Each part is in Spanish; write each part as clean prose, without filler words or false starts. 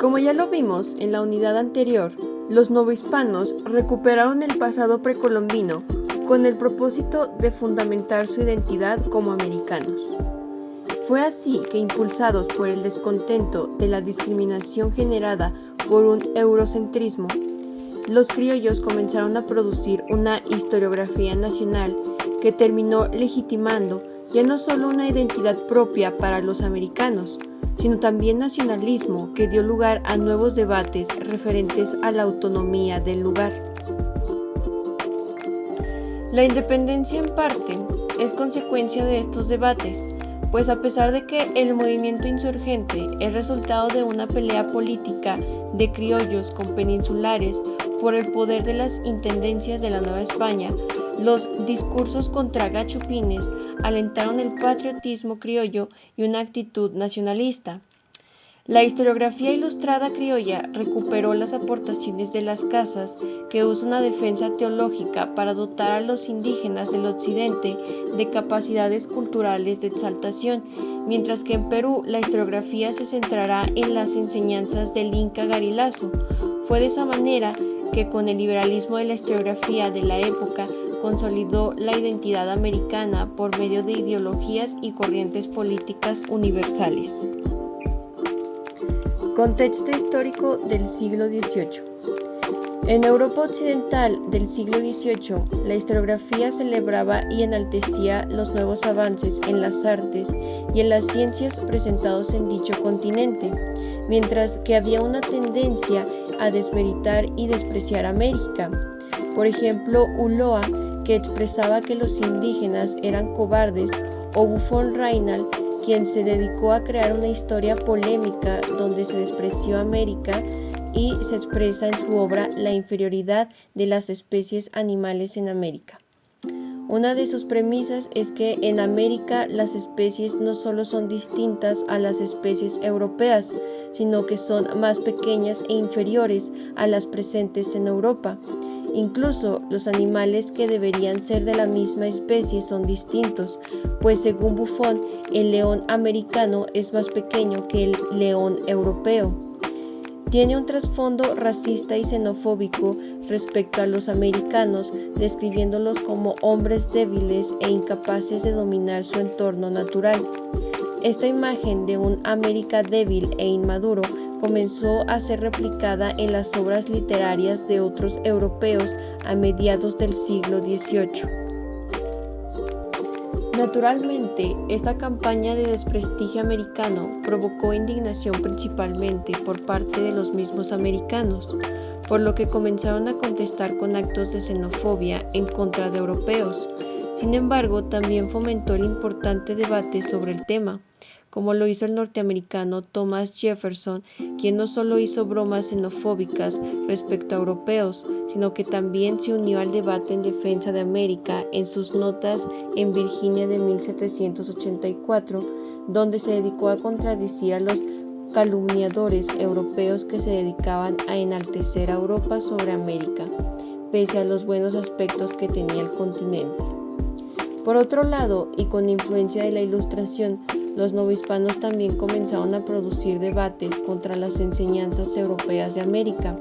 Como ya lo vimos en la unidad anterior, los novohispanos recuperaron el pasado precolombino con el propósito de fundamentar su identidad como americanos. Fue así que, impulsados por el descontento de la discriminación generada por un eurocentrismo, los criollos comenzaron a producir una historiografía nacional que terminó legitimando ya no solo una identidad propia para los americanos, sino también nacionalismo que dio lugar a nuevos debates referentes a la autonomía del lugar. La independencia en parte es consecuencia de estos debates, pues a pesar de que el movimiento insurgente es resultado de una pelea política de criollos con peninsulares por el poder de las intendencias de la Nueva España, los discursos contra gachupines alentaron el patriotismo criollo y una actitud nacionalista. La historiografía ilustrada criolla recuperó las aportaciones de las casas que usa una defensa teológica para dotar a los indígenas del occidente de capacidades culturales de exaltación, mientras que en Perú la historiografía se centrará en las enseñanzas del Inca Garcilaso. Fue de esa manera que con el liberalismo de la historiografía de la época consolidó la identidad americana por medio de ideologías y corrientes políticas universales. Contexto histórico del siglo XVIII. En Europa occidental del siglo XVIII, la historiografía celebraba y enaltecía los nuevos avances en las artes y en las ciencias presentados en dicho continente, mientras que había una tendencia a desmeritar y despreciar América. Por ejemplo, Ulloa, que expresaba que los indígenas eran cobardes, o Buffon Raynal, quien se dedicó a crear una historia polémica donde se despreció América y se expresa en su obra la inferioridad de las especies animales en América. Una de sus premisas es que en América las especies no solo son distintas a las especies europeas, sino que son más pequeñas e inferiores a las presentes en Europa. Incluso los animales que deberían ser de la misma especie son distintos, pues según Buffon, el león americano es más pequeño que el león europeo. Tiene un trasfondo racista y xenofóbico respecto a los americanos, describiéndolos como hombres débiles e incapaces de dominar su entorno natural. Esta imagen de un América débil e inmaduro comenzó a ser replicada en las obras literarias de otros europeos a mediados del siglo XVIII. Naturalmente, esta campaña de desprestigio americano provocó indignación principalmente por parte de los mismos americanos, por lo que comenzaron a contestar con actos de xenofobia en contra de europeos. Sin embargo, también fomentó el importante debate sobre el tema, como lo hizo el norteamericano Thomas Jefferson, quien no solo hizo bromas xenofóbicas respecto a europeos, sino que también se unió al debate en defensa de América en sus notas en Virginia de 1784, donde se dedicó a contradecir a los calumniadores europeos que se dedicaban a enaltecer a Europa sobre América, pese a los buenos aspectos que tenía el continente. Por otro lado, y con influencia de la Ilustración, los novohispanos también comenzaron a producir debates contra las enseñanzas europeas de América.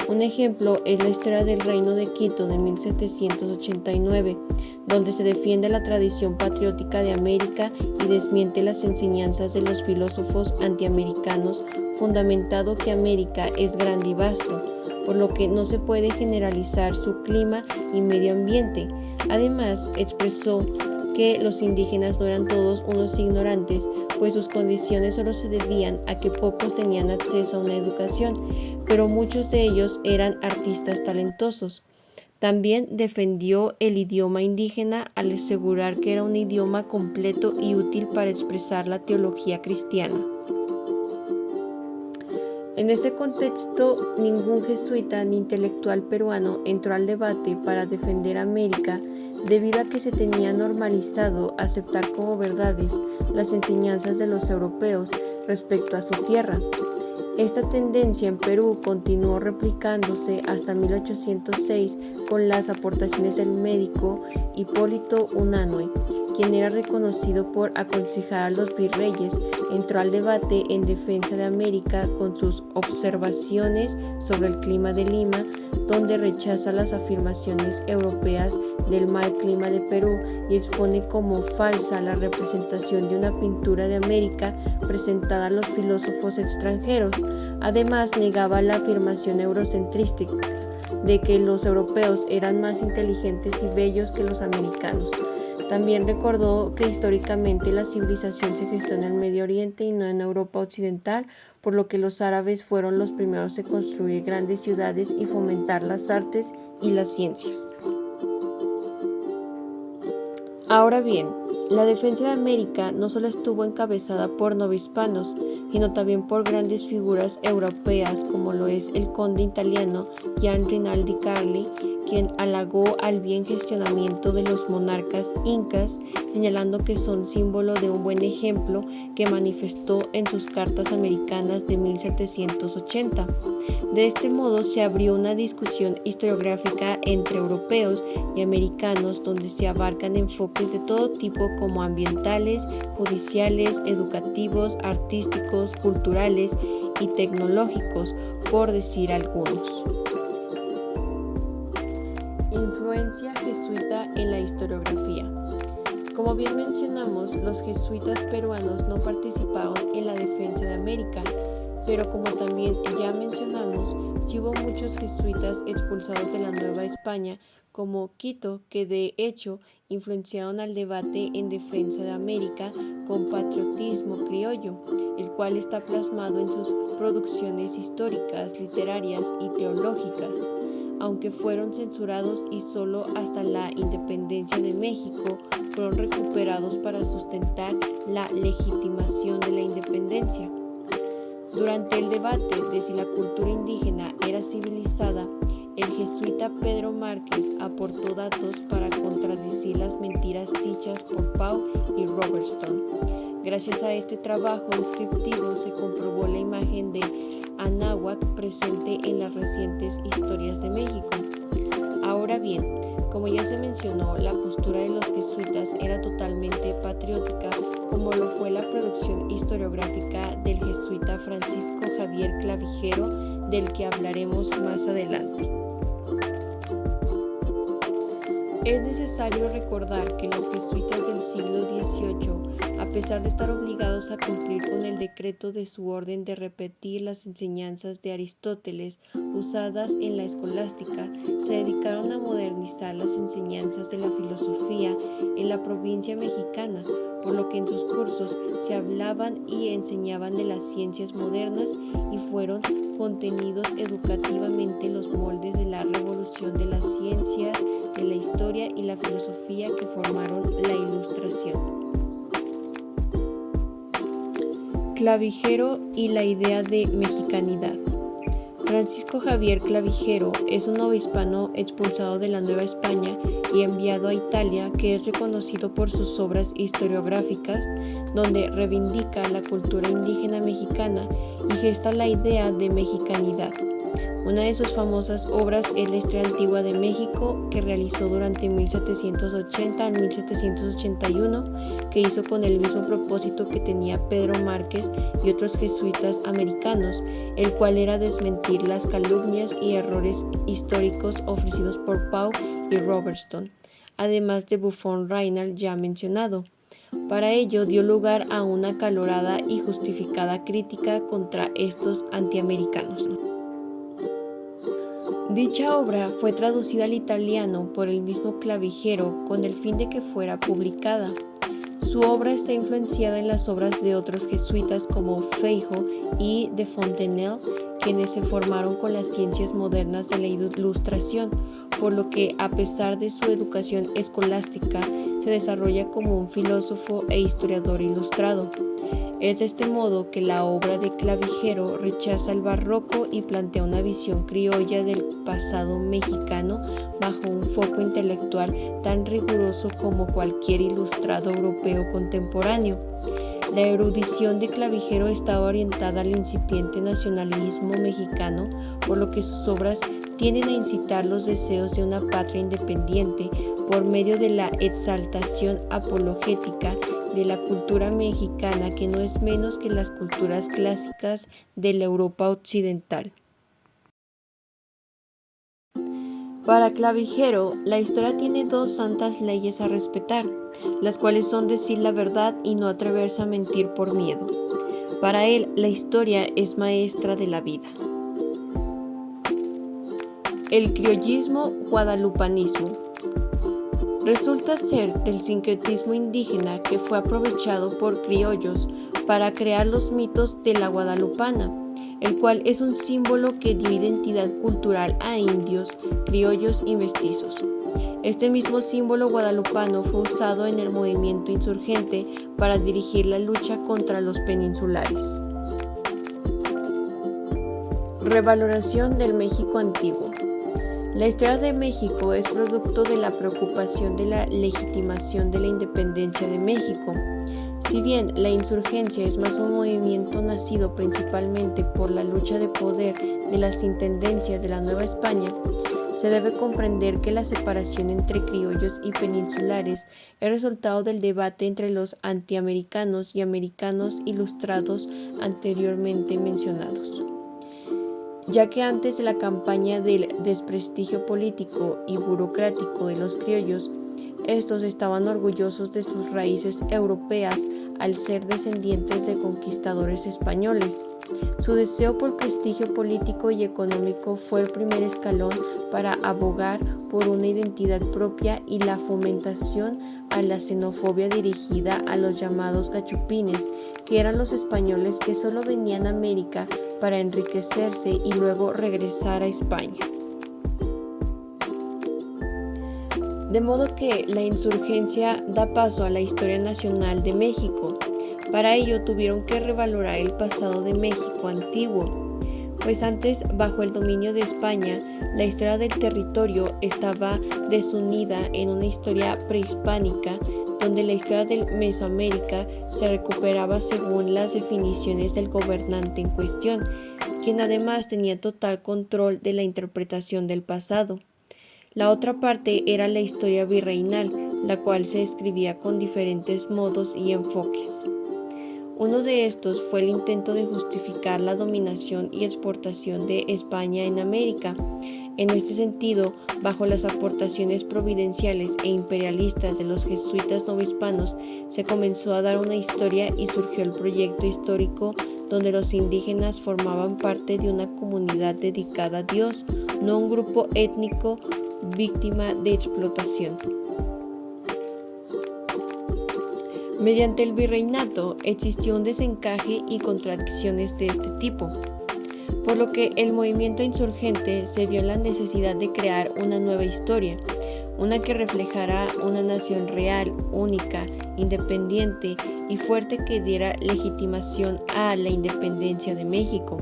Un ejemplo es la Historia del Reino de Quito de 1789, donde se defiende la tradición patriótica de América y desmiente las enseñanzas de los filósofos antiamericanos, fundamentado que América es grande y vasto, por lo que no se puede generalizar su clima y medio ambiente. Además, expresó que los indígenas no eran todos unos ignorantes, pues sus condiciones solo se debían a que pocos tenían acceso a una educación, pero muchos de ellos eran artistas talentosos. También defendió el idioma indígena al asegurar que era un idioma completo y útil para expresar la teología cristiana. En este contexto, ningún jesuita ni intelectual peruano entró al debate para defender a América, debido a que se tenía normalizado aceptar como verdades las enseñanzas de los europeos respecto a su tierra. Esta tendencia en Perú continuó replicándose hasta 1806 con las aportaciones del médico Hipólito Unanue, quien era reconocido por aconsejar a los virreyes, entró al debate en defensa de América con sus observaciones sobre el clima de Lima, donde rechaza las afirmaciones europeas del mal clima de Perú y expone como falsa la representación de una pintura de América presentada a los filósofos extranjeros. Además, negaba la afirmación eurocentrista de que los europeos eran más inteligentes y bellos que los americanos. También recordó que históricamente la civilización se gestó en el Medio Oriente y no en Europa occidental, por lo que los árabes fueron los primeros en construir grandes ciudades y fomentar las artes y las ciencias. Ahora bien, la defensa de América no solo estuvo encabezada por novohispanos, sino también por grandes figuras europeas como lo es el conde italiano Gian Rinaldi Carli, quien halagó al bien gestionamiento de los monarcas incas, señalando que son símbolo de un buen ejemplo que manifestó en sus cartas americanas de 1780. De este modo se abrió una discusión historiográfica entre europeos y americanos donde se abarcan enfoques de todo tipo como ambientales, judiciales, educativos, artísticos, culturales y tecnológicos, por decir algunos. Influencia jesuita en la historiografía. Como bien mencionamos, los jesuitas peruanos no participaron en la defensa de América, pero como también ya mencionamos, sí hubo muchos jesuitas expulsados de la Nueva España, como Quito, que de hecho influenciaron al debate en defensa de América con patriotismo criollo, el cual está plasmado en sus producciones históricas, literarias y teológicas. Aunque fueron censurados y solo hasta la independencia de México fueron recuperados para sustentar la legitimación de la independencia. Durante el debate de si la cultura indígena era civilizada, el jesuita Pedro Márquez aportó datos para contradecir las mentiras dichas por Pau y Robertson. Gracias a este trabajo descriptivo se comprobó la imagen de Anáhuac presente en las recientes historias de México. Ahora bien, como ya se mencionó, la postura de los jesuitas era totalmente patriótica, como lo fue la producción historiográfica del jesuita Francisco Javier Clavijero, del que hablaremos más adelante. Es necesario recordar que los jesuitas del siglo XVIII, a pesar de estar obligados a cumplir con el decreto de su orden de repetir las enseñanzas de Aristóteles usadas en la escolástica, se dedicaron a modernizar las enseñanzas de la filosofía en la provincia mexicana, por lo que en sus cursos se hablaban y enseñaban de las ciencias modernas y fueron contenidos educativamente los moldes de la revolución de las ciencias, de la historia y la filosofía que formaron la Ilustración. Clavijero y la idea de mexicanidad. Francisco Javier Clavijero es un novohispano expulsado de la Nueva España y enviado a Italia, que es reconocido por sus obras historiográficas, donde reivindica la cultura indígena mexicana y gesta la idea de mexicanidad. Una de sus famosas obras es la Historia Antigua de México, que realizó durante 1780 al 1781, que hizo con el mismo propósito que tenía Pedro Márquez y otros jesuitas americanos, el cual era desmentir las calumnias y errores históricos ofrecidos por Pau y Robertson, además de Buffon Raynal ya mencionado. Para ello dio lugar a una acalorada y justificada crítica contra estos antiamericanos. Dicha obra fue traducida al italiano por el mismo Clavijero con el fin de que fuera publicada. Su obra está influenciada en las obras de otros jesuitas como Feijoo y de Fontenelle, quienes se formaron con las ciencias modernas de la Ilustración, por lo que a pesar de su educación escolástica, se desarrolla como un filósofo e historiador ilustrado. Es de este modo que la obra de Clavijero rechaza el barroco y plantea una visión criolla del pasado mexicano bajo un foco intelectual tan riguroso como cualquier ilustrado europeo contemporáneo. La erudición de Clavijero estaba orientada al incipiente nacionalismo mexicano, por lo que sus obras tienden a incitar los deseos de una patria independiente por medio de la exaltación apologética de la cultura mexicana, que no es menos que las culturas clásicas de la Europa occidental. Para Clavijero, la historia tiene dos santas leyes a respetar, las cuales son decir la verdad y no atreverse a mentir por miedo. Para él, la historia es maestra de la vida. El criollismo guadalupanismo resulta ser del sincretismo indígena que fue aprovechado por criollos para crear los mitos de la guadalupana, el cual es un símbolo que dio identidad cultural a indios, criollos y mestizos. Este mismo símbolo guadalupano fue usado en el movimiento insurgente para dirigir la lucha contra los peninsulares. Revaloración del México antiguo. La historia de México es producto de la preocupación de la legitimación de la independencia de México. Si bien la insurgencia es más un movimiento nacido principalmente por la lucha de poder de las intendencias de la Nueva España, se debe comprender que la separación entre criollos y peninsulares es resultado del debate entre los antiamericanos y americanos ilustrados anteriormente mencionados, ya que antes de la campaña del desprestigio político y burocrático de los criollos, estos estaban orgullosos de sus raíces europeas al ser descendientes de conquistadores españoles. Su deseo por prestigio político y económico fue el primer escalón para abogar por una identidad propia y la fomentación a la xenofobia dirigida a los llamados gachupines, que eran los españoles que solo venían a América para enriquecerse y luego regresar a España. De modo que la insurgencia da paso a la historia nacional de México. Para ello tuvieron que revalorar el pasado de México antiguo, pues antes, bajo el dominio de España, la historia del territorio estaba desunida en una historia prehispánica, donde la historia de Mesoamérica se recuperaba según las definiciones del gobernante en cuestión, quien además tenía total control de la interpretación del pasado. La otra parte era la historia virreinal, la cual se escribía con diferentes modos y enfoques. Uno de estos fue el intento de justificar la dominación y exportación de España en América. En este sentido, bajo las aportaciones providenciales e imperialistas de los jesuitas novohispanos, se comenzó a dar una historia y surgió el proyecto histórico donde los indígenas formaban parte de una comunidad dedicada a Dios, no un grupo étnico víctima de explotación. Mediante el virreinato existió un desencaje y contradicciones de este tipo, por lo que el movimiento insurgente se vio en la necesidad de crear una nueva historia, una que reflejara una nación real, única, independiente y fuerte que diera legitimación a la independencia de México.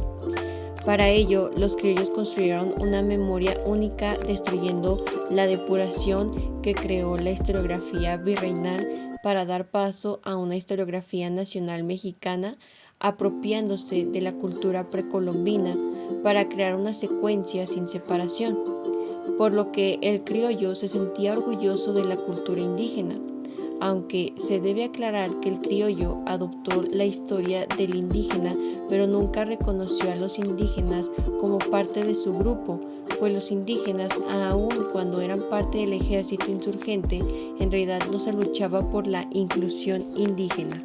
Para ello, los criollos construyeron una memoria única, destruyendo la depuración que creó la historiografía virreinal para dar paso a una historiografía nacional mexicana, apropiándose de la cultura precolombina para crear una secuencia sin separación, por lo que el criollo se sentía orgulloso de la cultura indígena, aunque se debe aclarar que el criollo adoptó la historia del indígena, pero nunca reconoció a los indígenas como parte de su grupo, pues los indígenas, aun cuando eran parte del ejército insurgente, en realidad no se luchaba por la inclusión indígena.